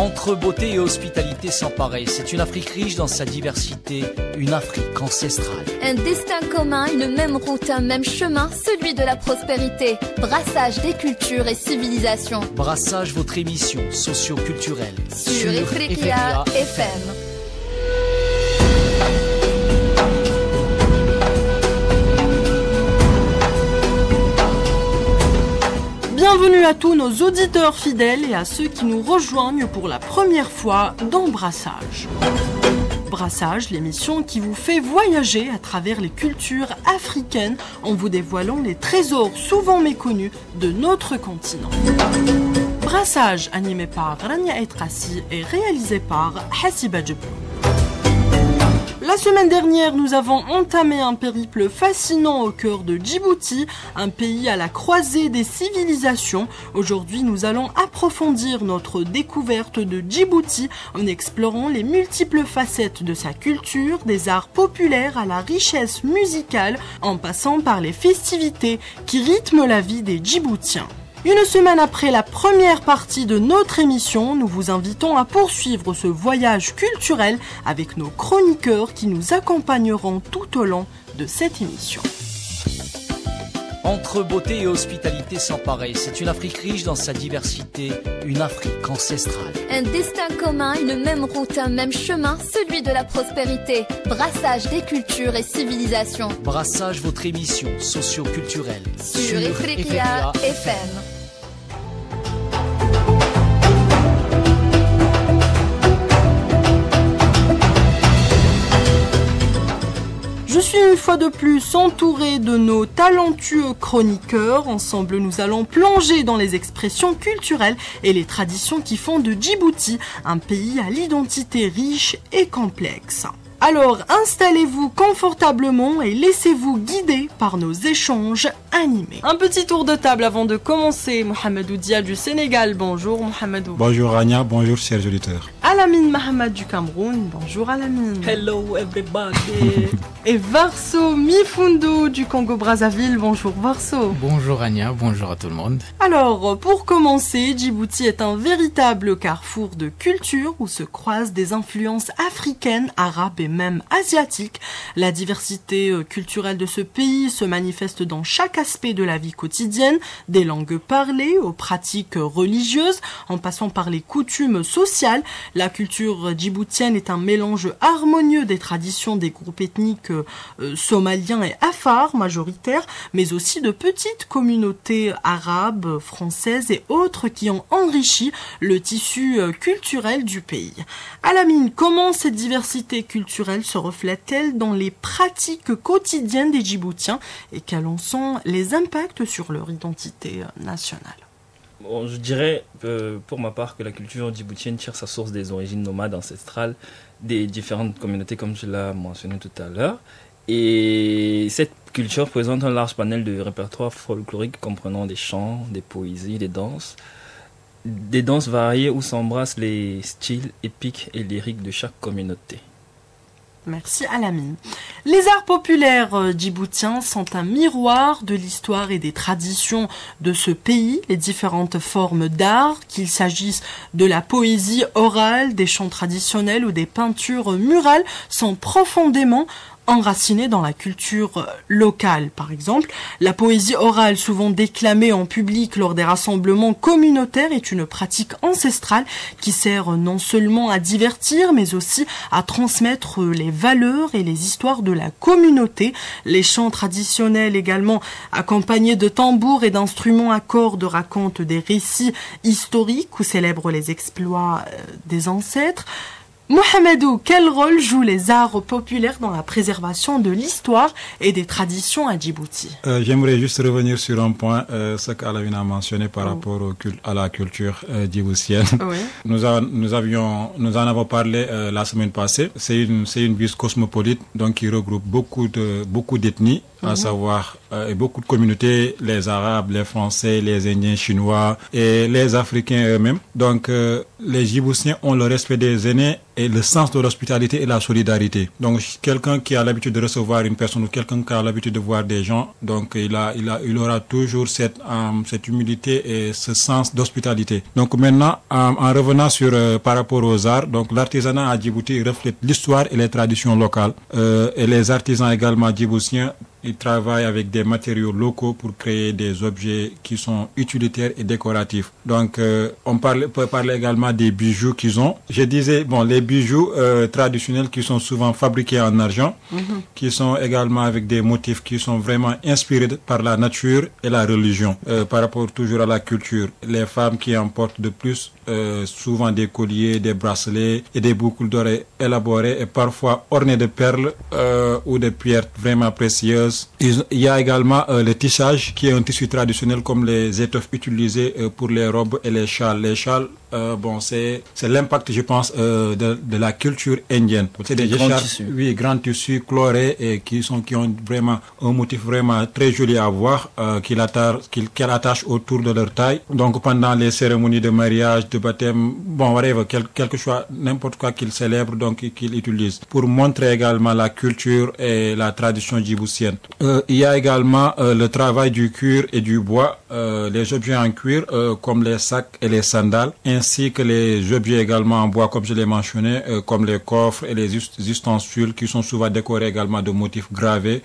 Entre beauté et hospitalité sans pareil, c'est une Afrique riche dans sa diversité, une Afrique ancestrale. Un destin commun, une même route, un même chemin, celui de la prospérité. Brassage des cultures et civilisations. Brassage, votre émission socio-culturelle sur Ifriqiya FM. Bienvenue à tous nos auditeurs fidèles et à ceux qui nous rejoignent pour la première fois dans Brassage. Brassage, l'émission qui vous fait voyager à travers les cultures africaines en vous dévoilant les trésors souvent méconnus de notre continent. Brassage, animé par Rania Etrassi et réalisé par Hassiba Djebou. La semaine dernière, nous avons entamé un périple fascinant au cœur de Djibouti, un pays à la croisée des civilisations. Aujourd'hui, nous allons approfondir notre découverte de Djibouti en explorant les multiples facettes de sa culture, des arts populaires à la richesse musicale, en passant par les festivités qui rythment la vie des Djiboutiens. Une semaine après la première partie de notre émission, nous vous invitons à poursuivre ce voyage culturel avec nos chroniqueurs qui nous accompagneront tout au long de cette émission. Entre beauté et hospitalité sans pareil, c'est une Afrique riche dans sa diversité, une Afrique ancestrale. Un destin commun, une même route, un même chemin, celui de la prospérité. Brassage des cultures et civilisations. Brassage, votre émission socio-culturelle sur Ifriqiya FM. Je suis une fois de plus entourée de nos talentueux chroniqueurs. Ensemble, nous allons plonger dans les expressions culturelles et les traditions qui font de Djibouti un pays à l'identité riche et complexe. Alors, installez-vous confortablement et laissez-vous guider par nos échanges animés. Un petit tour de table avant de commencer. Mohamedou Dia du Sénégal, bonjour Mohamedou. Bonjour Rania, bonjour chers auditeurs. Alamine Mahamad du Cameroun, bonjour Alamine. Hello everybody. Et Varso Mifundo du Congo-Brazzaville, bonjour Varso. Bonjour Rania, bonjour à tout le monde. Alors, pour commencer, Djibouti est un véritable carrefour de culture où se croisent des influences africaines, arabes et même asiatiques. La diversité culturelle de ce pays se manifeste dans chaque aspect de la vie quotidienne, des langues parlées aux pratiques religieuses, en passant par les coutumes sociales. La culture djiboutienne est un mélange harmonieux des traditions des groupes ethniques somaliens et afars majoritaires, mais aussi de petites communautés arabes, françaises et autres qui ont enrichi le tissu culturel du pays. Alamine, comment cette diversité culturelle se reflète-t-elle dans les pratiques quotidiennes des Djiboutiens et quels en sont les impacts sur leur identité nationale? Bon, je dirais pour ma part que la culture djiboutienne tire sa source des origines nomades ancestrales des différentes communautés comme je l'ai mentionné tout à l'heure. Et cette culture présente un large panel de répertoires folkloriques comprenant des chants, des poésies, des danses variées où s'embrassent les styles épiques et lyriques de chaque communauté. Merci Alamine. Les arts populaires djiboutiens sont un miroir de l'histoire et des traditions de ce pays. Les différentes formes d'art, qu'il s'agisse de la poésie orale, des chants traditionnels ou des peintures murales, sont profondément enracinée dans la culture locale. Par exemple, la poésie orale, souvent déclamée en public lors des rassemblements communautaires, est une pratique ancestrale qui sert non seulement à divertir, mais aussi à transmettre les valeurs et les histoires de la communauté. Les chants traditionnels également, accompagnés de tambours et d'instruments à cordes, racontent des récits historiques ou célèbrent les exploits des ancêtres. Mohamedou, quel rôle jouent les arts populaires dans la préservation de l'histoire et des traditions à Djibouti? J'aimerais juste revenir sur un point, ce qu'Alamine a mentionné par rapport à la culture djiboutienne. Oui. Nous en avons parlé la semaine passée. C'est une ville cosmopolite, donc qui regroupe beaucoup d'ethnies. à savoir beaucoup de communautés, les Arabes, les Français, les Indiens, Chinois et les Africains eux-mêmes. Donc, les Djiboutiens ont le respect des aînés et le sens de l'hospitalité et la solidarité. Donc, quelqu'un qui a l'habitude de recevoir une personne ou quelqu'un qui a l'habitude de voir des gens, donc il aura toujours cette humilité et ce sens d'hospitalité. Donc maintenant, en revenant sur par rapport aux arts, donc l'artisanat à Djibouti reflète l'histoire et les traditions locales. Et les artisans également djiboutiens, ils travaillent avec des matériaux locaux pour créer des objets qui sont utilitaires et décoratifs. Donc, on peut parler également des bijoux qu'ils ont. Je disais, les bijoux traditionnels qui sont souvent fabriqués en argent, qui sont également avec des motifs qui sont vraiment inspirés par la nature et la religion. Par rapport toujours à la culture, les femmes qui en portent de plus, souvent des colliers, des bracelets et des boucles d'oreilles élaborées et parfois ornées de perles ou de pierres vraiment précieuses. Il y a également le tissage qui est un tissu traditionnel comme les étoffes utilisées pour les robes et les châles. Les châles, c'est l'impact, je pense, de la culture indienne. C'est des grands tissus. Oui, grands tissus colorés et qui ont vraiment un motif vraiment très joli à voir, qu'ils attachent autour de leur taille. Donc pendant les cérémonies de mariage, de baptême, quelque chose, n'importe quoi qu'ils célèbrent, donc qu'ils utilisent pour montrer également la culture et la tradition djiboutienne. Il y a également le travail du cuir et du bois, les objets en cuir comme les sacs et les sandales, ainsi que les objets également en bois, comme je l'ai mentionné, comme les coffres et les ustensiles qui sont souvent décorés également de motifs gravés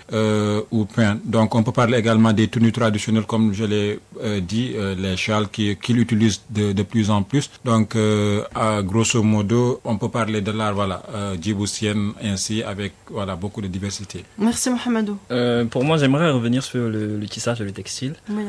ou peints. Donc on peut parler également des tenues traditionnelles, comme je l'ai dit, les châles qu'ils utilisent de plus en plus. Donc grosso modo, on peut parler de l'art djiboutienne ainsi avec beaucoup de diversité. Merci Mohamedou. Pour moi, j'aimerais revenir sur le tissage et le textile. Oui,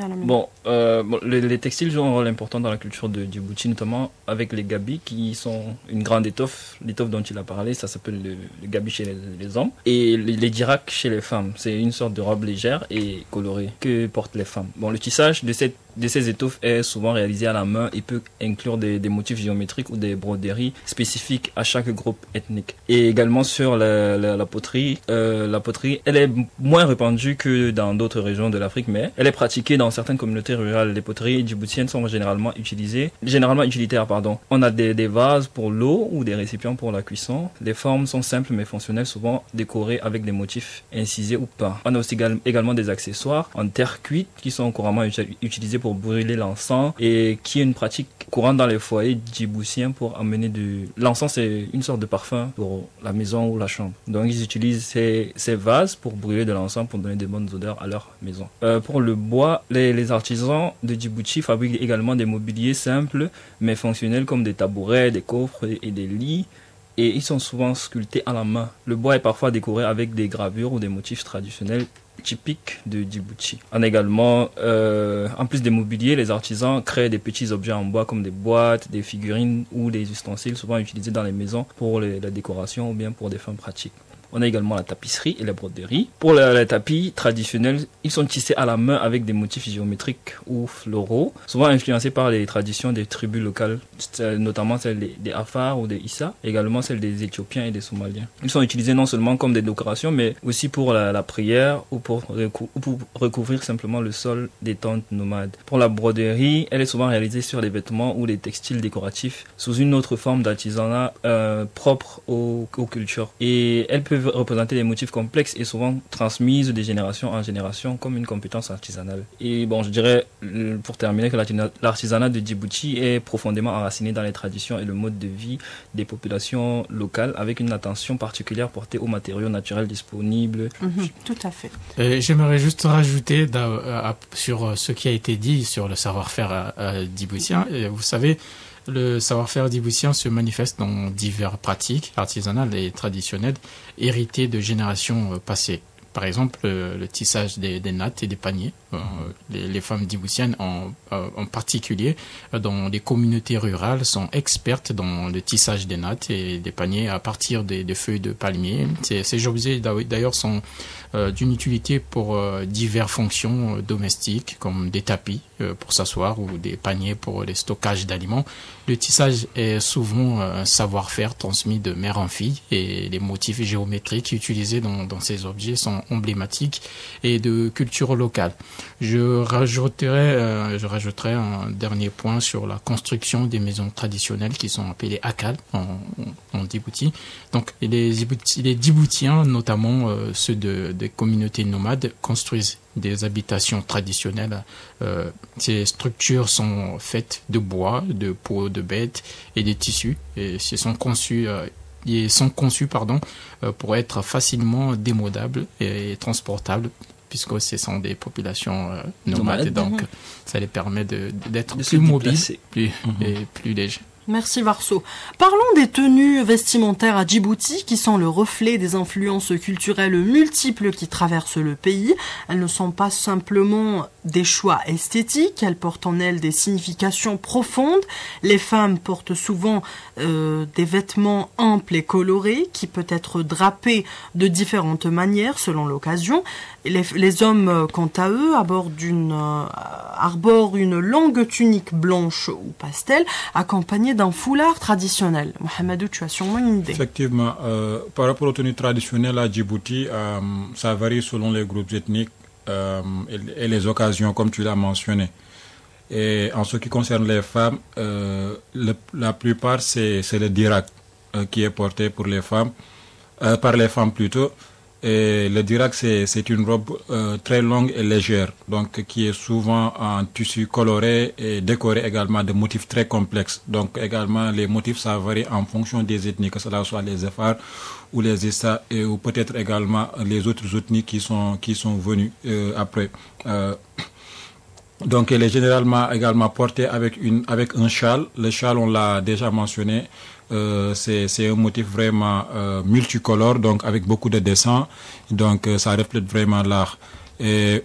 les textiles jouent un rôle important dans la culture de Djibouti, notamment avec les gabis qui sont une grande étoffe. L'étoffe dont il a parlé, ça s'appelle le gabi chez les hommes. Et les diraks chez les femmes. C'est une sorte de robe légère et colorée que portent les femmes. Le tissage de ces étoffes est souvent réalisé à la main et peut inclure des motifs géométriques ou des broderies spécifiques à chaque groupe ethnique. Et également sur la poterie. La poterie, elle est moins répandue que dans d'autres régions de l'Afrique, mais elle est pratiquée dans certaines communautés rurales. Les poteries djiboutiennes sont généralement utilitaires. On a des vases pour l'eau ou des récipients pour la cuisson. Les formes sont simples mais fonctionnelles, souvent décorées avec des motifs incisés ou peints. On a aussi également des accessoires en terre cuite qui sont couramment utilisés pour brûler l'encens et qui est une pratique courante dans les foyers djiboutiens pour amener l'encens. C'est une sorte de parfum pour la maison ou la chambre. Donc ils utilisent ces vases pour brûler de l'encens pour donner de bonnes odeurs à leur maison. Pour le bois, les artisans de Djibouti fabriquent également des mobiliers simples mais fonctionnels comme des tabourets, des coffres et des lits. Et ils sont souvent sculptés à la main. Le bois est parfois décoré avec des gravures ou des motifs traditionnels typiques de Djibouti. En plus des mobiliers, les artisans créent des petits objets en bois comme des boîtes, des figurines ou des ustensiles souvent utilisés dans les maisons pour la décoration ou bien pour des fins pratiques. On a également la tapisserie et la broderie. Pour les tapis traditionnels, ils sont tissés à la main avec des motifs géométriques ou floraux, souvent influencés par les traditions des tribus locales, notamment celles des Afars ou des Issa, également celles des Éthiopiens et des Somaliens. Ils sont utilisés non seulement comme des décorations, mais aussi pour la prière ou pour recouvrir simplement le sol des tentes nomades. Pour la broderie, elle est souvent réalisée sur des vêtements ou des textiles décoratifs sous une autre forme d'artisanat propre aux cultures. Et elles peuvent représenter des motifs complexes et souvent transmises de génération en génération comme une compétence artisanale. Et je dirais, pour terminer, que l'artisanat de Djibouti est profondément enraciné dans les traditions et le mode de vie des populations locales, avec une attention particulière portée aux matériaux naturels disponibles. Tout à fait. J'aimerais juste rajouter sur ce qui a été dit sur le savoir-faire djiboutien. Vous savez, le savoir-faire djiboutien se manifeste dans diverses pratiques artisanales et traditionnelles héritées de générations passées. Par exemple, le tissage des nattes et des paniers. Les femmes djiboutiennes en particulier, dans les communautés rurales, sont expertes dans le tissage des nattes et des paniers à partir des feuilles de palmier. Ces objets, d'ailleurs, sont d'une utilité pour diverses fonctions domestiques, comme des tapis pour s'asseoir ou des paniers pour le stockage d'aliments. Le tissage est souvent un savoir-faire transmis de mère en fille et les motifs géométriques utilisés dans ces objets sont emblématiques et de culture locale. Je rajouterai un dernier point sur la construction des maisons traditionnelles qui sont appelées akal en Djibouti. Donc les Djiboutiens, notamment ceux des communautés nomades, construisent des habitations traditionnelles. Ces structures sont faites de bois, de peaux de bêtes et des tissus. Et sont conçus pour être facilement démodables et transportables, puisque ce sont des populations nomades. Et donc, ça les permet d'être plus mobiles et plus légers. Merci Varso. Parlons des tenues vestimentaires à Djibouti qui sont le reflet des influences culturelles multiples qui traversent le pays. Elles ne sont pas simplement des choix esthétiques, elles portent en elles des significations profondes. Les femmes portent souvent des vêtements amples et colorés qui peuvent être drapés de différentes manières selon l'occasion. Les hommes, quant à eux, arborent une longue tunique blanche ou pastel accompagnée d'un foulard traditionnel. Mohamedou, tu as sûrement une idée. Effectivement, par rapport aux tenues traditionnelles à Djibouti, ça varie selon les groupes ethniques et les occasions, comme tu l'as mentionné. Et en ce qui concerne les femmes, la plupart, c'est le dirak qui est porté pour les femmes, par les femmes plutôt. Et le dirak, c'est une robe très longue et légère, donc qui est souvent en tissu coloré et décoré également de motifs très complexes. Donc également, les motifs, ça varie en fonction des ethnies, que cela soit les Zafar ou les Issa, ou peut-être également les autres ethnies qui sont venues après. Donc elle est généralement également portée avec un châle. Le châle, on l'a déjà mentionné. C'est un motif vraiment multicolore, donc avec beaucoup de dessins, donc ça reflète vraiment l'art.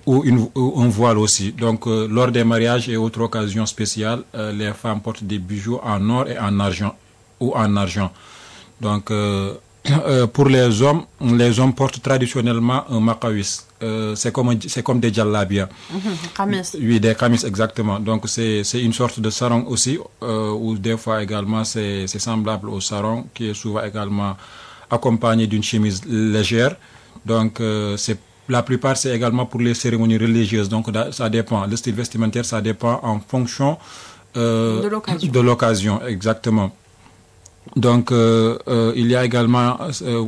Ou un voile aussi. Donc lors des mariages et autres occasions spéciales, les femmes portent des bijoux en or et en argent Donc pour les hommes portent traditionnellement un makawis. C'est comme des djallabia. Oui, des kamis, exactement. Donc c'est une sorte de sarong aussi, ou des fois également c'est semblable au sarong, qui est souvent également accompagné d'une chemise légère. Donc la plupart c'est également pour les cérémonies religieuses. Donc ça dépend. Le style vestimentaire, ça dépend en fonction de l'occasion, exactement. Donc il y a également,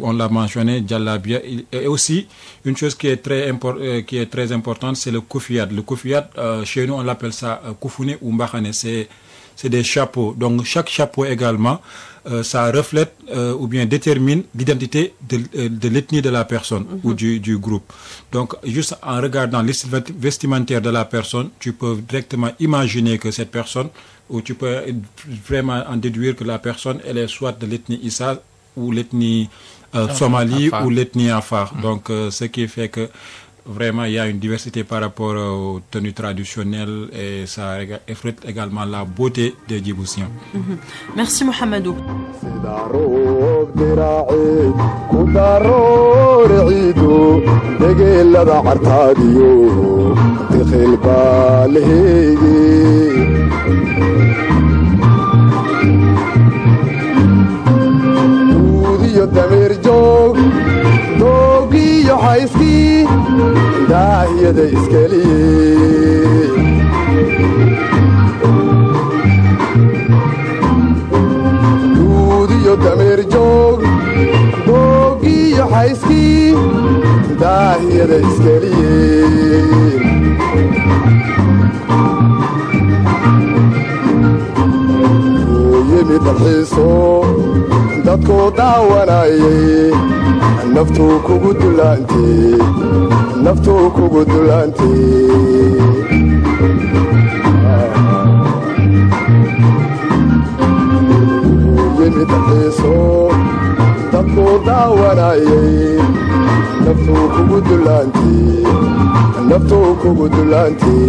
on l'a mentionné, djallabia, et aussi une chose qui est très importante, c'est le koufiyat. Le koufiyat, chez nous on l'appelle ça koufoune ou mbakhane, c'est des chapeaux. Donc chaque chapeau également, ça reflète ou bien détermine l'identité de l'ethnie de la personne ou du groupe. Donc juste en regardant les styles vestimentaires de la personne, tu peux directement imaginer que cette personne, ou tu peux vraiment en déduire que la personne, elle est soit de l'ethnie Issa ou l'ethnie Somali ou l'ethnie Afar. Donc ce qui fait que vraiment il y a une diversité par rapport aux tenues traditionnelles, et ça reflète également la beauté des Djiboutiens. Merci Mohamedou. damir joog doogiyo hayskii daahiyada iskeliye duudiyo damir joog doogiyo hayskii daahiyada iskeliye yemi dalxiiso dadku daawanayay naftu kugu dulaantay yemi dalxiiso dadku daawanayay naftu kugu dulaantay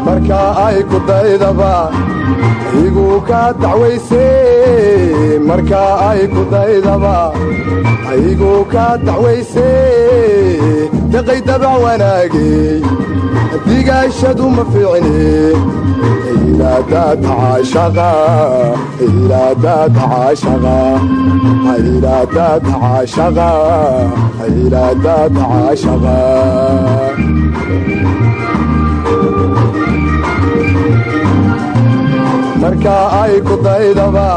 marka ay ku daydaba igu ka dacwaysay marka ay ku daydaba igu ka dacwaysay دقي دبع وناقي دقاشة ما فيعني إلا دات عاشقا إلا دات عاشقا إلا دات عاشقا إلا دات عاشقا marka ay ku daydaba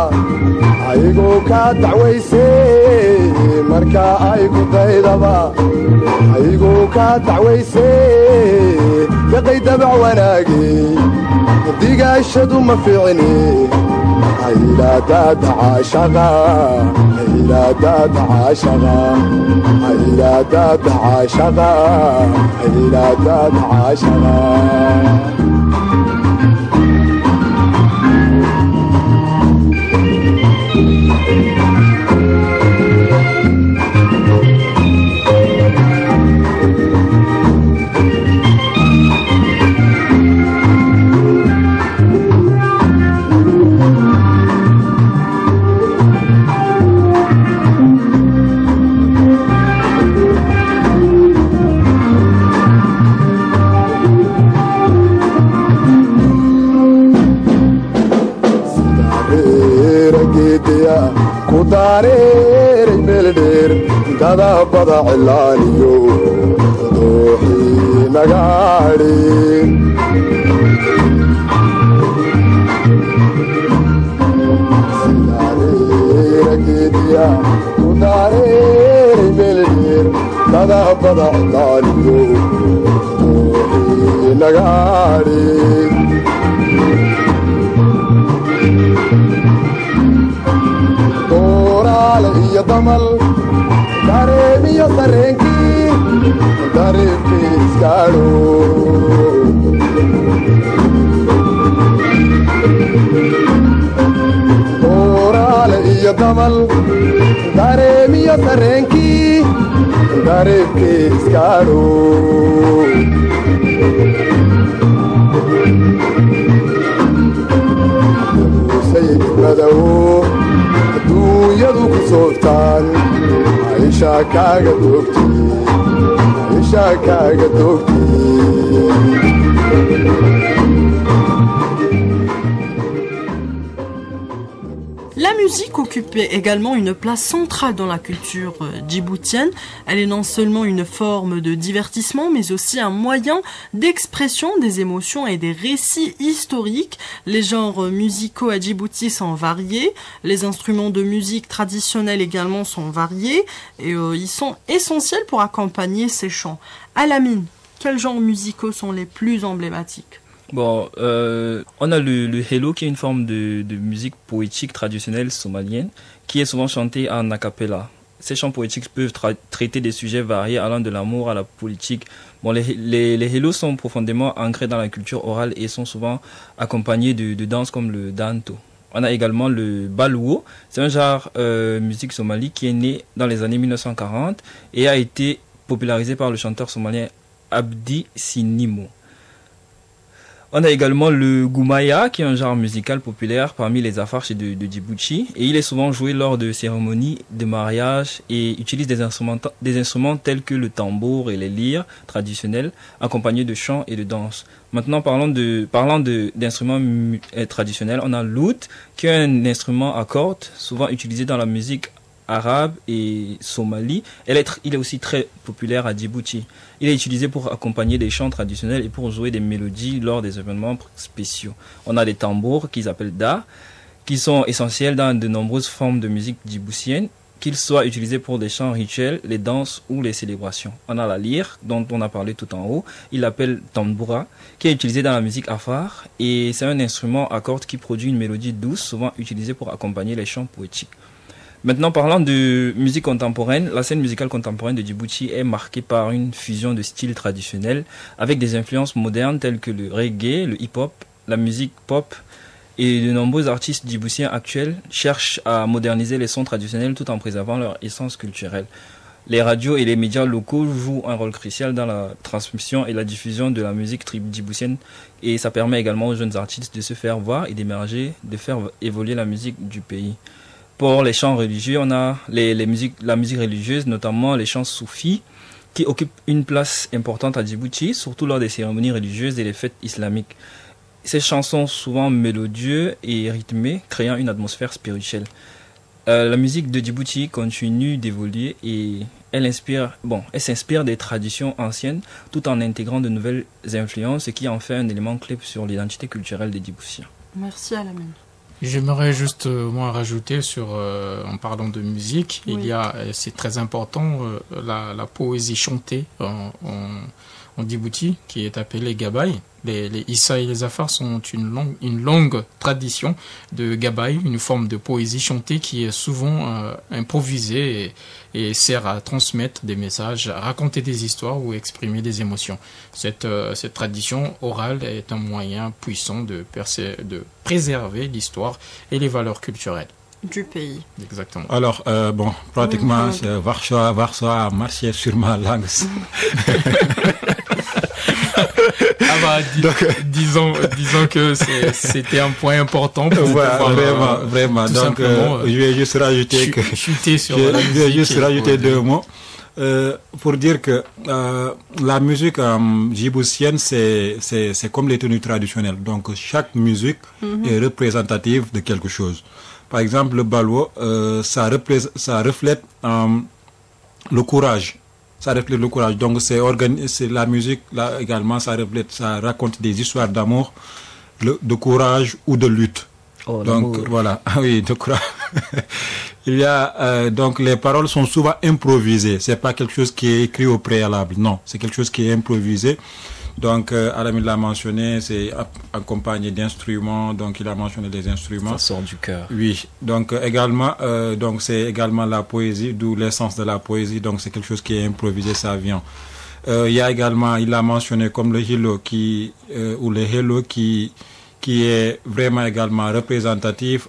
aygu ka dacwaysay marka ay ku daydaba aygu ka dacwaysay daqay dabac wanaagi digaashadu ma fiicni ayla dad caashaqa ayla dad caashaqa ayla dad caashaqa ayla dad caashaqa كدارير ملدير دادا بدا علانيو دوحي نغاري سيدارير كيديا كدارير ملدير دادا بدا علانيو دوحي نغاري يا ضمل داري يا سرنكي داري بيسكارو دورال يا ضمل داري يا سرنكي داري بيسكارو سيد بدو adduunyadu ku soogtaan aishaa kaaga doogtii La musique occupait également une place centrale dans la culture djiboutienne. Elle est non seulement une forme de divertissement, mais aussi un moyen d'expression des émotions et des récits historiques. Les genres musicaux à Djibouti sont variés, les instruments de musique traditionnels également sont variés, et ils sont essentiels pour accompagner ces chants. Alamine, quels genres musicaux sont les plus emblématiques ? Bon, on a le hello qui est une forme de musique poétique traditionnelle somalienne qui est souvent chantée en a cappella. Ces chants poétiques peuvent traiter des sujets variés allant de l'amour à la politique. Bon, les hellos sont profondément ancrés dans la culture orale et sont souvent accompagnés de danses comme le danto. On a également le balouo, c'est un genre musique somali qui est né dans les années 1940 et a été popularisé par le chanteur somalien Abdi Sinimo. On a également le goumaya, qui est un genre musical populaire parmi les Afarches de Djibouti. Et il est souvent joué lors de cérémonies de mariage et utilise des instruments tels que le tambour et les lyres traditionnels, accompagnés de chants et de danses. Maintenant, parlant d'instruments traditionnels, on a l'oud, qui est un instrument à cordes, souvent utilisé dans la musique arabe et somali. Il est aussi très populaire à Djibouti. Il est utilisé pour accompagner des chants traditionnels et pour jouer des mélodies lors des événements spéciaux. On a des tambours qu'ils appellent da, qui sont essentiels dans de nombreuses formes de musique djiboutienne, qu'ils soient utilisés pour des chants rituels, les danses ou les célébrations. On a la lyre, dont on a parlé tout en haut. Il l'appelle tamboura, qui est utilisé dans la musique afar, et c'est un instrument à cordes qui produit une mélodie douce, souvent utilisée pour accompagner les chants poétiques. Maintenant, parlant de musique contemporaine, la scène musicale contemporaine de Djibouti est marquée par une fusion de styles traditionnels avec des influences modernes telles que le reggae, le hip-hop, la musique pop, et de nombreux artistes djiboutiens actuels cherchent à moderniser les sons traditionnels tout en préservant leur essence culturelle. Les radios et les médias locaux jouent un rôle crucial dans la transmission et la diffusion de la musique djiboutienne, et ça permet également aux jeunes artistes de se faire voir et d'émerger, de faire évoluer la musique du pays. Pour les chants religieux, on a la musique religieuse, notamment les chants soufis, qui occupe une place importante à Djibouti, surtout lors des cérémonies religieuses et les fêtes islamiques. Ces chansons souvent mélodieuses et rythmées, créant une atmosphère spirituelle. La musique de Djibouti continue d'évoluer et elle s'inspire des traditions anciennes tout en intégrant de nouvelles influences, ce qui en fait un élément clé sur l'identité culturelle des Djiboutiens. Merci Alamine. J'aimerais juste moi rajouter en parlant de musique, Oui. c'est très important la poésie chantée en Djibouti qui est appelée Gabaye. Les Issa et les Afars sont une longue tradition de Gabaye, une forme de poésie chantée qui est souvent improvisée et sert à transmettre des messages, à raconter des histoires ou exprimer des émotions. Cette tradition orale est un moyen puissant de préserver l'histoire et les valeurs culturelles. Du pays. Exactement. Alors, pratiquement, Warsaw a marché sur ma langue. Disons que c'était un point important pour pouvoir, vraiment. Donc, je vais juste rajouter deux mots. Pour dire que la musique djiboutienne, c'est comme les tenues traditionnelles. Donc, chaque musique est représentative de quelque chose. Par exemple, le balwo, ça reflète le courage. Ça reflète le courage. Donc, c'est la musique, là également, ça raconte des histoires d'amour, de courage ou de lutte. Oh, donc, voilà. Oui, de courage. Il y a, donc, les paroles sont souvent improvisées. C'est pas quelque chose qui est écrit au préalable. Non, c'est quelque chose qui est improvisé. Donc, Alamine l'a mentionné, c'est accompagné d'instruments. Donc, il a mentionné des instruments. Ça sort du cœur. Oui. Donc, également, c'est également la poésie, d'où l'essence de la poésie. Donc, c'est quelque chose qui est improvisé, ça vient. Il y a également, il a mentionné comme le hilo qui est vraiment également représentatif,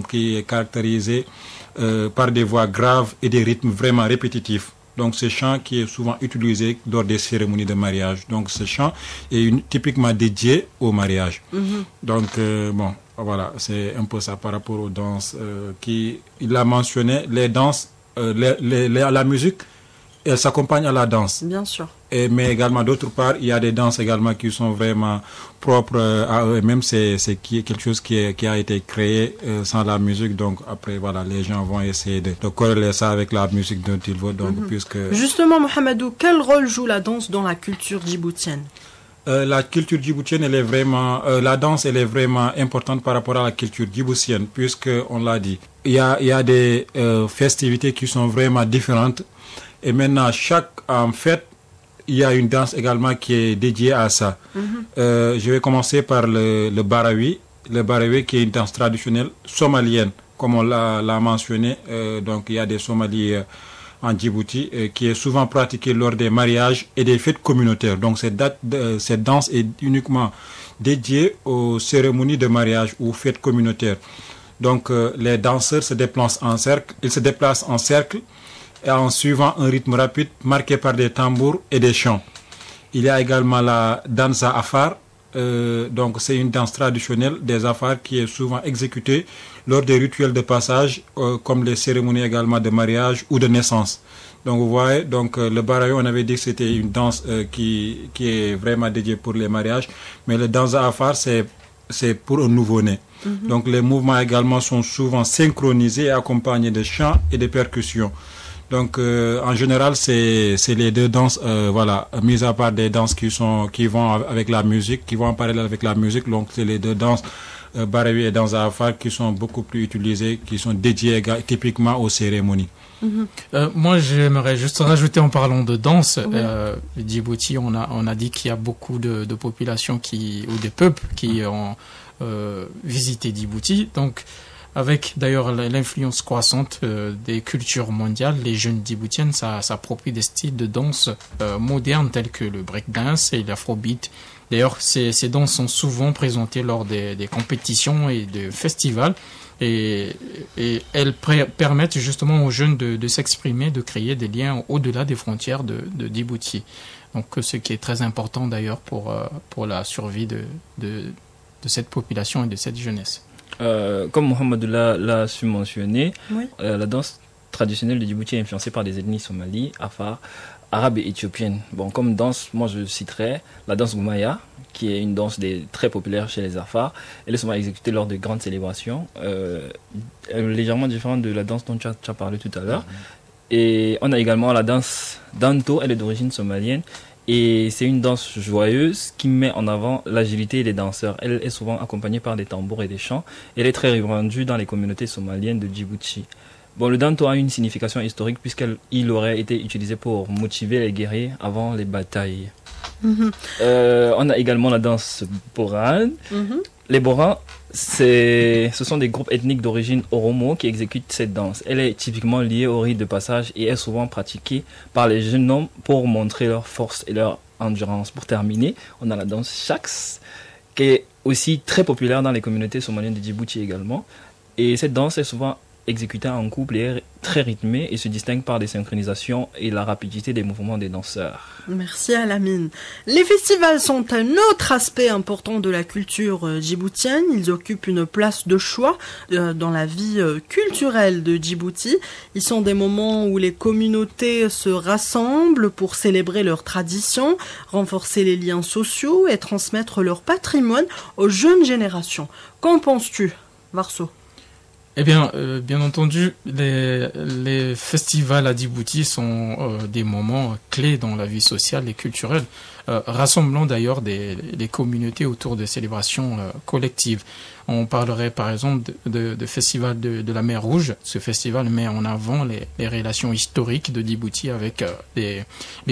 qui est caractérisé par des voix graves et des rythmes vraiment répétitifs. Donc, ce chant qui est souvent utilisé lors des cérémonies de mariage. Donc, ce chant est typiquement dédié au mariage. Donc, voilà, c'est un peu ça par rapport aux danses. Il a mentionné les danses, la musique, elle s'accompagne à la danse. Bien sûr. Mais également, d'autre part, il y a des danses également qui sont vraiment propres à eux-mêmes. C'est quelque chose qui a été créé sans la musique. Donc, après, voilà, les gens vont essayer de corréler ça avec la musique dont ils veulent. Donc, puisque... Justement, Mohamedou, quel rôle joue la danse dans la culture djiboutienne? La culture djiboutienne, la danse, elle est vraiment importante par rapport à la culture djiboutienne, puisque, on l'a dit, il y a des festivités qui sont vraiment différentes. Et maintenant, chaque fête, il y a une danse également qui est dédiée à ça. Je vais commencer par le barawi. Le barawi qui est une danse traditionnelle somalienne, comme on l'a mentionné. Donc, il y a des Somalis en Djibouti qui est souvent pratiquée lors des mariages et des fêtes communautaires. Donc, cette danse est uniquement dédiée aux cérémonies de mariage ou fêtes communautaires. Donc, les danseurs se déplacent en cercle. Ils se déplacent en cercle et en suivant un rythme rapide marqué par des tambours et des chants. Il y a également la danza afar. Donc c'est une danse traditionnelle des Afars qui est souvent exécutée lors des rituels de passage, comme les cérémonies également de mariage ou de naissance. Donc vous voyez, donc le barawi, on avait dit que c'était une danse qui est vraiment dédiée pour les mariages, mais le danza afar, c'est pour un nouveau-né. Donc les mouvements également sont souvent synchronisés et accompagnés de chants et de percussions. Donc, en général, c'est les deux danses, mis à part des danses qui vont avec la musique, qui vont en parallèle avec la musique. Donc, c'est les deux danses, barawi et danse afar, qui sont beaucoup plus utilisées, qui sont dédiées typiquement aux cérémonies. Moi, j'aimerais juste rajouter en parlant de danse. Djibouti, on a dit qu'il y a beaucoup de populations ou des peuples qui ont visité Djibouti. Donc, avec d'ailleurs l'influence croissante des cultures mondiales, les jeunes djiboutiennes s'approprient des styles de danse modernes tels que le breakdance et l'afrobeat. D'ailleurs, ces danses sont souvent présentées lors des compétitions et de festivals et elles permettent justement aux jeunes de s'exprimer, de créer des liens au-delà des frontières de Djibouti. Donc, ce qui est très important d'ailleurs pour la survie de cette population et de cette jeunesse. Comme Mohamed l'a su mentionner, Oui. la danse traditionnelle de Djibouti est influencée par des ethnies somalies, afars, arabes et éthiopiennes. Bon, comme danse, moi je citerai la danse Goumaya, qui est une danse très populaire chez les afars. Elle est souvent exécutée lors de grandes célébrations, légèrement différente de la danse dont tu as parlé tout à l'heure. Et on a également la danse Danto, elle est d'origine somalienne. Et c'est une danse joyeuse qui met en avant l'agilité des danseurs. Elle est souvent accompagnée par des tambours et des chants. Elle est très répandue dans les communautés somaliennes de Djibouti. Bon, le danto a une signification historique puisqu'il aurait été utilisé pour motiver les guerriers avant les batailles. On a également la danse Boran. Les Borans, ce sont des groupes ethniques d'origine Oromo qui exécutent cette danse. Elle est typiquement liée au rite de passage et est souvent pratiquée par les jeunes hommes pour montrer leur force et leur endurance. Pour terminer, on a la danse Shax, qui est aussi très populaire dans les communautés somaliennes de Djibouti également. Et cette danse est souvent exécutée en couple et est très rythmée et se distingue par des synchronisations et la rapidité des mouvements des danseurs. Merci Alamine. Les festivals sont un autre aspect important de la culture djiboutienne. Ils occupent une place de choix dans la vie culturelle de Djibouti. Ils sont des moments où les communautés se rassemblent pour célébrer leurs traditions, renforcer les liens sociaux et transmettre leur patrimoine aux jeunes générations. Qu'en penses-tu, Varso ? Eh bien, bien entendu, les festivals à Djibouti sont des moments clés dans la vie sociale et culturelle, rassemblant d'ailleurs les communautés autour de célébrations collectives. On parlerait par exemple de festival de la mer Rouge. Ce festival met en avant les relations historiques de Djibouti avec les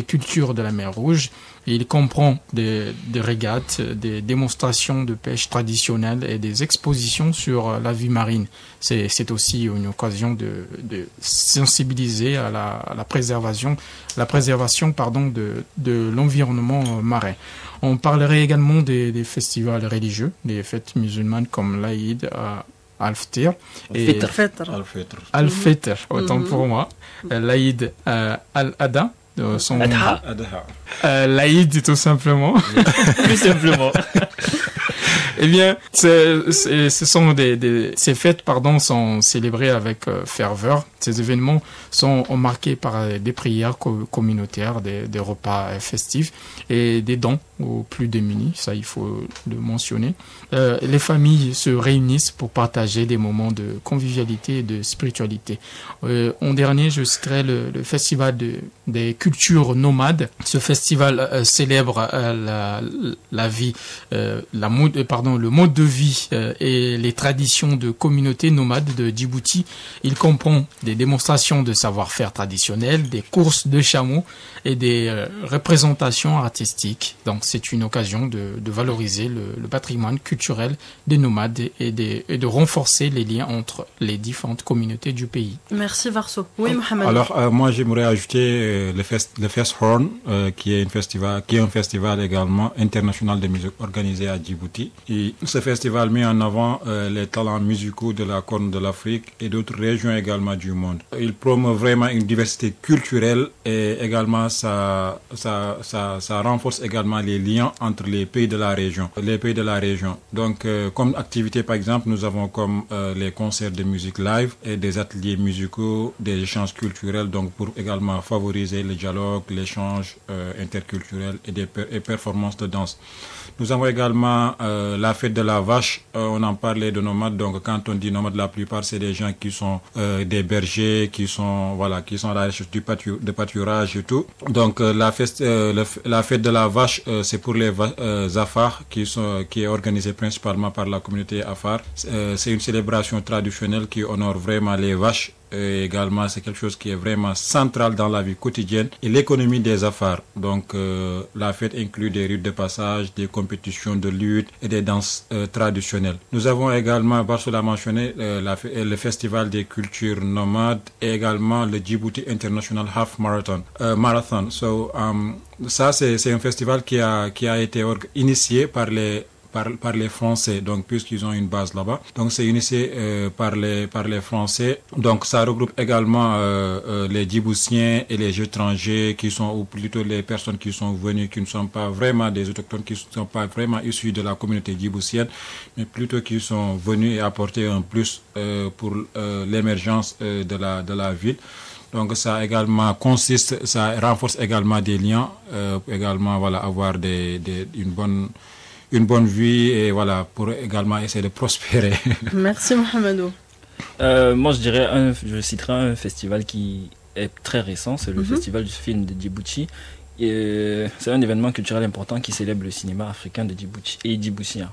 cultures de la mer Rouge. Il comprend des régates, des démonstrations de pêche traditionnelles et des expositions sur la vie marine. C'est aussi une occasion de sensibiliser à la préservation de l'environnement marin. On parlerait également des festivals religieux, des fêtes musulmanes comme l'Aïd, Al-Fitr et Al-Fitr, autant pour moi, l'Aïd Al-Adha. L'Aïd tout simplement. Plus simplement. Eh bien, ces fêtes, sont célébrées avec ferveur. Ces événements sont marqués par des prières communautaires, des repas festifs et des dons aux plus démunis. Ça, il faut le mentionner. Les familles se réunissent pour partager des moments de convivialité et de spiritualité. En dernier, je citerai le festival des cultures nomades. Ce festival célèbre le mode de vie et les traditions de communautés nomades de Djibouti. Il comprend des démonstrations de savoir-faire traditionnel, des courses de chameaux et des représentations artistiques. Donc c'est une occasion de valoriser le patrimoine culturel des nomades et de renforcer les liens entre les différentes communautés du pays. Merci Varso. Oui, Mohamed. Alors moi j'aimerais ajouter le Festhorn qui est un festival également international de musique organisé à Djibouti. Et ce festival met en avant les talents musicaux de la Corne de l'Afrique et d'autres régions également du monde. Il promeut vraiment une diversité culturelle et également ça renforce également les liens entre les pays de la région. Donc comme activité par exemple, nous avons comme les concerts de musique live et des ateliers musicaux, des échanges culturels, donc pour également favoriser le dialogue, l'échange interculturel et performances de danse. Nous avons également la fête de la vache. On en parlait de nomades. Donc, quand on dit nomades, la plupart c'est des gens qui sont des bergers, qui sont à la recherche de pâturage et tout. Donc, la fête de la vache, c'est pour les afars qui est organisée principalement par la communauté afar. C'est une célébration traditionnelle qui honore vraiment les vaches. Et également, c'est quelque chose qui est vraiment central dans la vie quotidienne et l'économie des affaires. Donc, la fête inclut des rites de passage, des compétitions de lutte et des danses traditionnelles. Nous avons également, Barso l'a mentionné, le festival des cultures nomades et également le Djibouti International Half Marathon. Ça, c'est un festival qui a été initié par par les Français, donc puisqu'ils ont une base là-bas. Donc c'est initié par les Français. Donc ça regroupe également les Djiboutiens et les étrangers qui sont, ou plutôt les personnes qui sont venues, qui ne sont pas vraiment des autochtones, qui ne sont pas vraiment issus de la communauté djiboutienne, mais plutôt qui sont venus et apporter un plus pour l'émergence de la ville. Donc ça également ça renforce également des liens, également voilà avoir une bonne vie et voilà pour également essayer de prospérer. Merci Mohamedou. Moi je citerai un festival qui est très récent, c'est le festival du film de Djibouti. C'est un événement culturel important qui célèbre le cinéma africain de Djibouti et djiboutien.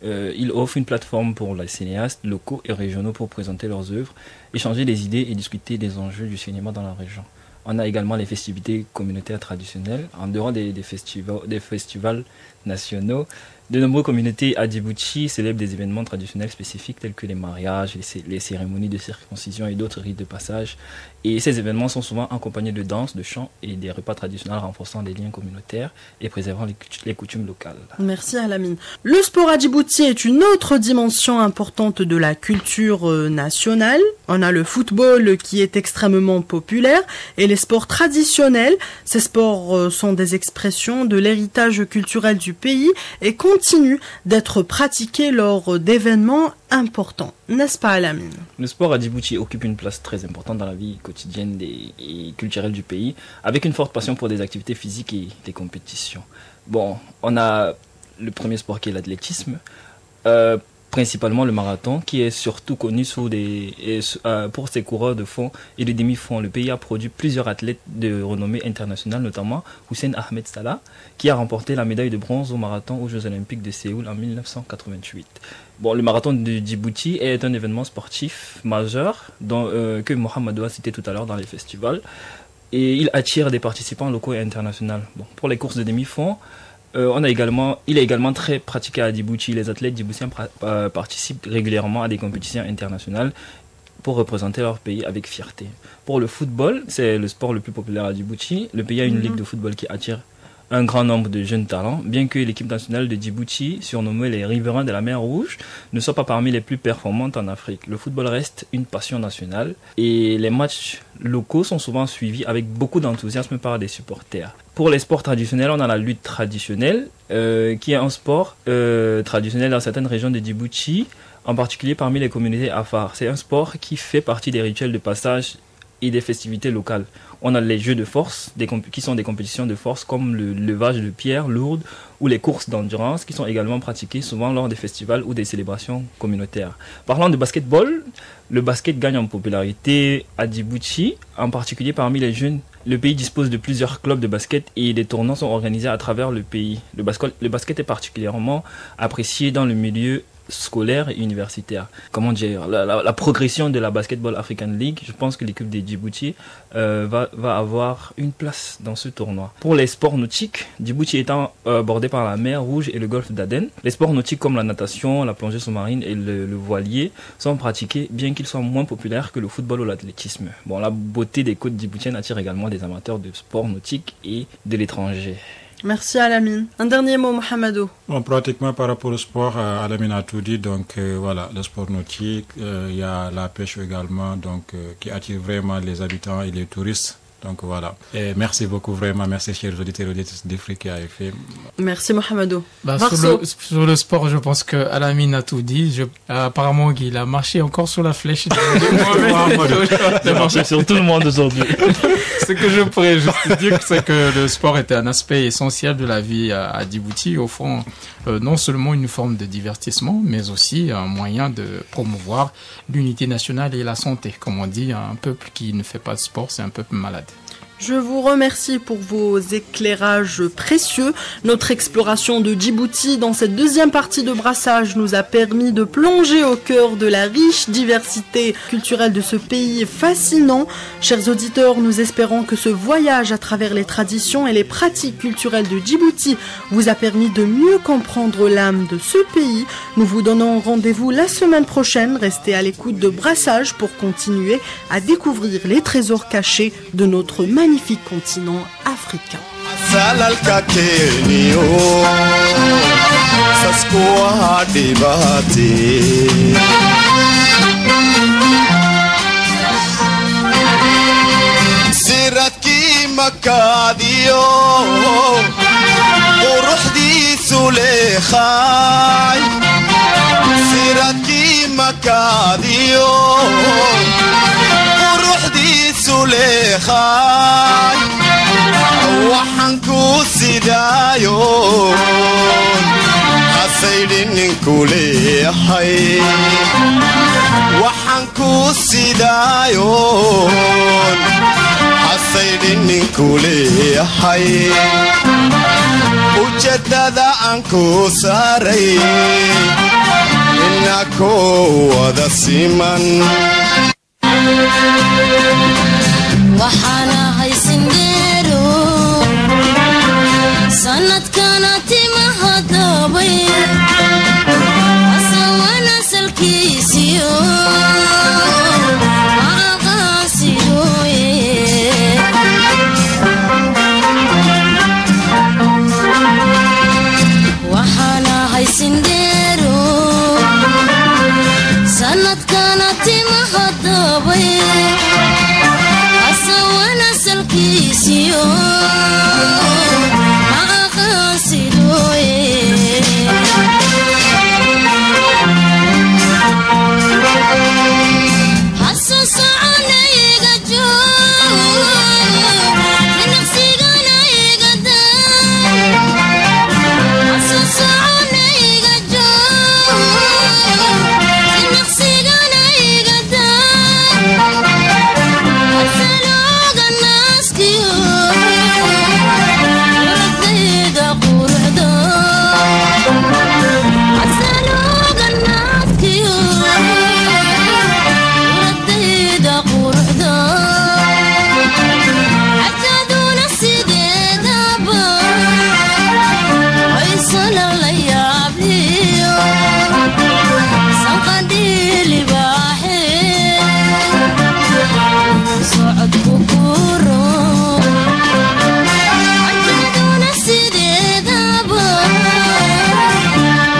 Il offre une plateforme pour les cinéastes locaux et régionaux pour présenter leurs œuvres, échanger des idées et discuter des enjeux du cinéma dans la région. On a également les festivités communautaires traditionnelles. En dehors des festivals nationaux, de nombreuses communautés à Djibouti célèbrent des événements traditionnels spécifiques tels que les mariages, les cérémonies de circoncision et d'autres rites de passage. Et ces événements sont souvent accompagnés de danses, de chants et des repas traditionnels renforçant les liens communautaires et préservant les coutumes locales. Merci Alamine. Le sport à Djibouti est une autre dimension importante de la culture nationale. On a le football qui est extrêmement populaire et les sports traditionnels. Ces sports sont des expressions de l'héritage culturel du pays et continuent d'être pratiqués lors d'événements importants. N'est-ce pas Alamine? Le sport à Djibouti occupe une place très importante dans la vie quotidienne et culturelle du pays, avec une forte passion pour des activités physiques et des compétitions. Bon, on a le premier sport qui est l'athlétisme, principalement le marathon, qui est surtout connu pour ses coureurs de fond et de demi-fond. Le pays a produit plusieurs athlètes de renommée internationale, notamment Hussein Ahmed Salah, qui a remporté la médaille de bronze au marathon aux Jeux Olympiques de Séoul en 1988. Bon, le marathon de Djibouti est un événement sportif majeur que Mohamedou a cité tout à l'heure dans les festivals. Et il attire des participants locaux et internationaux. Bon, pour les courses de demi-fond, il est également très pratiqué à Djibouti. Les athlètes djiboutiens participent régulièrement à des compétitions internationales pour représenter leur pays avec fierté. Pour le football, c'est le sport le plus populaire à Djibouti. Le pays a une ligue de football qui attire un grand nombre de jeunes talents, bien que l'équipe nationale de Djibouti, surnommée les Riverains de la mer Rouge, ne soit pas parmi les plus performantes en Afrique. Le football reste une passion nationale et les matchs locaux sont souvent suivis avec beaucoup d'enthousiasme par des supporters. Pour les sports traditionnels, on a la lutte traditionnelle, qui est un sport traditionnel dans certaines régions de Djibouti, en particulier parmi les communautés afars. C'est un sport qui fait partie des rituels de passage et des festivités locales. On a les jeux de force, qui sont des compétitions de force comme le levage de pierres lourdes ou les courses d'endurance qui sont également pratiquées souvent lors des festivals ou des célébrations communautaires. Parlant de basketball, le basket gagne en popularité à Djibouti, en particulier parmi les jeunes. Le pays dispose de plusieurs clubs de basket et des tournois sont organisés à travers le pays. Le basket est particulièrement apprécié dans le milieu scolaire et universitaire. Comment dire, la progression de la Basketball African League, je pense que l'équipe de Djibouti va avoir une place dans ce tournoi. Pour les sports nautiques, Djibouti étant bordé par la mer Rouge et le golfe d'Aden, les sports nautiques comme la natation, la plongée sous-marine et le voilier sont pratiqués, bien qu'ils soient moins populaires que le football ou l'athlétisme. Bon, la beauté des côtes djiboutiennes attire également des amateurs de sports nautiques et de l'étranger. Merci Alamine. Un dernier mot, Mohamedou. Bon, pratiquement par rapport au sport, Alamine a tout dit. Donc voilà, le sport nautique, il y a la pêche également, donc qui attire vraiment les habitants et les touristes. Donc voilà. Et merci beaucoup vraiment, merci chers auditeurs et auditrices d'Afrique AFM. Merci Mohamedou. Sur le sport, je pense que Alamine a tout dit. Apparemment, il a marché encore sur la flèche. Il a marché sur tout le monde aujourd'hui. Ce que je pourrais juste dire, c'est que le sport était un aspect essentiel de la vie à Djibouti. Au fond, non seulement une forme de divertissement, mais aussi un moyen de promouvoir l'unité nationale et la santé. Comme on dit, un peuple qui ne fait pas de sport, c'est un peuple malade. Je vous remercie pour vos éclairages précieux. Notre exploration de Djibouti dans cette deuxième partie de Brassage nous a permis de plonger au cœur de la riche diversité culturelle de ce pays fascinant. Chers auditeurs, nous espérons que ce voyage à travers les traditions et les pratiques culturelles de Djibouti vous a permis de mieux comprendre l'âme de ce pays. Nous vous donnons rendez-vous la semaine prochaine. Restez à l'écoute de Brassage pour continuer à découvrir les trésors cachés de notre magnifique continent africain. salalka keeniyo saskuwa dhibate siradki makadiyo quruxdi sulekhay siradki makadiyo quruxdi sulekhay waxaan ku sidaayo hasaydhinin kuleeyahay waxaan ku sidaayo hasaydhinin kuleeyahay ujeedada aan ku saaray inakoo wada siman waxaana haysindheero sanadkana timahadabay asawana salkiisiyo maaqaasidoye waxaana haysindheero sanadkana timahadabay asawana salkiisiyo maaqaasidoye haso soconayga joog naqsigana iga daa haso soconayga joog naqsigana iga daa asalooga naaskiyo ardayda quruxda asalooga naaskiyo ardayda quruxda xajaduna sideedaba waysala la yaabliyo sanqadhiili baaxee socodku kuro xajaduna sideedaba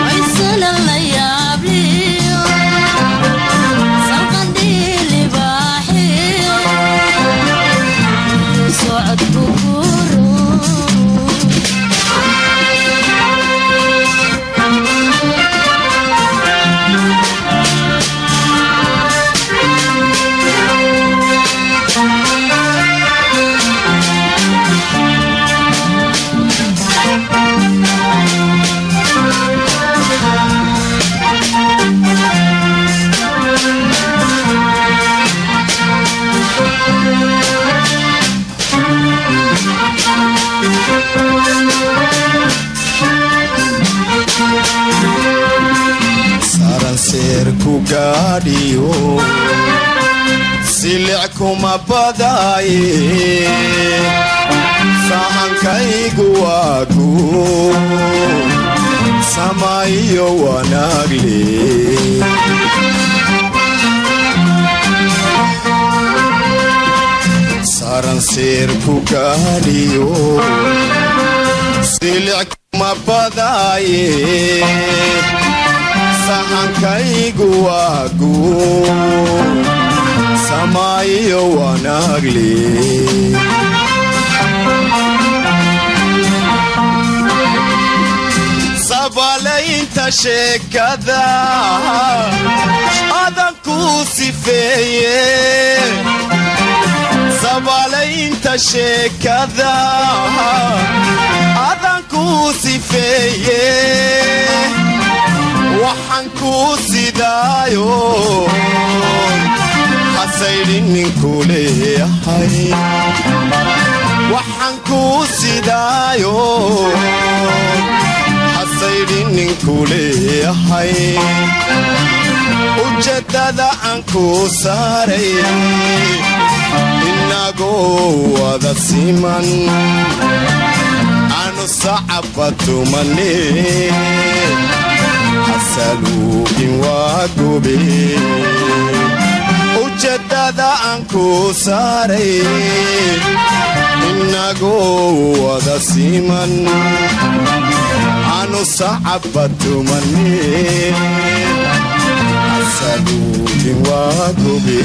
waysala la yaabliyo sanqadhiili baaxee socodku kuro saran seer ku gaadhiyo silic kuma badaaye sahankaygu waagu samaayo wanaagle saran seer ku gaadhiyo silic kuma badaaye sahankaygu waagu samaayo wanaagle sabalaynta sheekada adan ku sifeeye sabalaynta sheekada adan ku sifeeye waxaan ku sidaayo hasaydhinin kuleeyahay waxaan ku sidaayo hasaydhinin kuleeyahay ujeedada aan ku saaray inagoo wada siman aanu sacabatumane hasaluugin waa gobe ujeedada aan ku saaray inagoo wada siman aanu sacabatumane asaluudin waa gobe